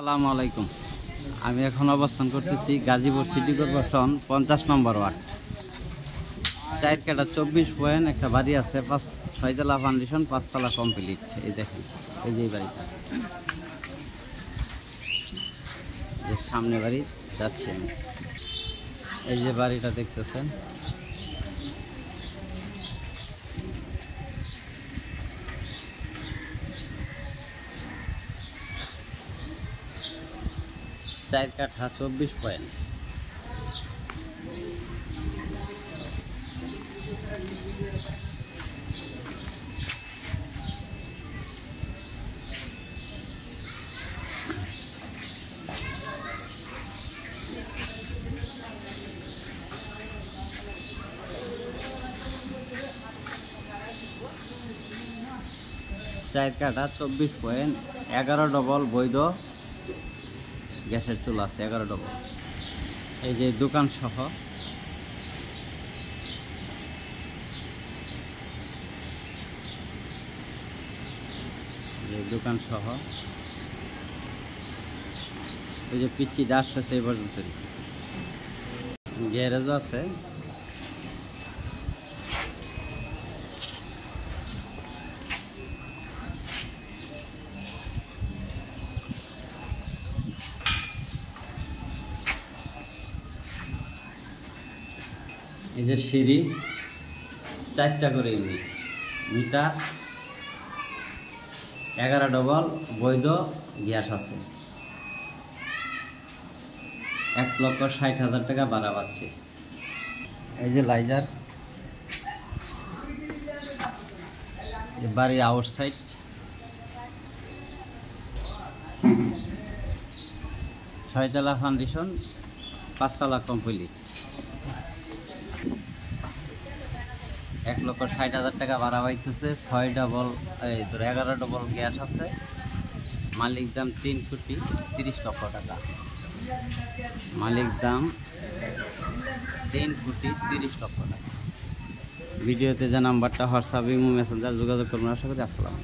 আসসালামু আলাইকুম। আমি এখন অবস্থান করতেছি গাজীপুর সিটি কর্পোরেশন 50 নম্বর ওয়ার্ড। 4 কাটা 24 পয়েন্ট একটা বাড়ি আছে, 6 তলা ফাউন্ডেশন, 5 তলা কমপ্লিট। এই দেখেন, এই যে বাড়িটা, যে সামনে বাড়ি যাচ্ছি আমি। এই যে বাড়িটা দেখতেছেন, চার কাঠা 24 পয়েন্ট। চার কাঠা 24 পয়েন্ট, 11 ডবল বৈধ গ্যাসের চুলা আছে, 11 ডবল। এই যে দোকান সহ, দোকান সহ ওই যে পিচ্ছি ডাস্ট আছে, এই পর্যন্ত গ্যারেজ আছে। এই যে সিঁড়ি, 4টা করে ইউনিট, মিটার, 11 ডবল বৈধ গ্যাস আছে। 1,60,000 টাকা ভাড়া পাচ্ছে। এই যে লাইজার, বাড়ির আউটসাইড, 6 তলা ফাউন্ডেশন, 5 তলা কমপ্লিট। 1,60,000 টাকা ভাড়া পাইতেছে। 6 ডবল 11 ডবল গ্যাস আছে। মালিক দাম 3,30,00,000 টাকা। মালিক দাম 3,30,00,000 টাকা। ভিডিওতে যে নাম্বারটা হোয়াটসঅ্যাপ, ইমো, মেসেঞ্জার যোগাযোগ করবেন। আশা করি। আসসালাম।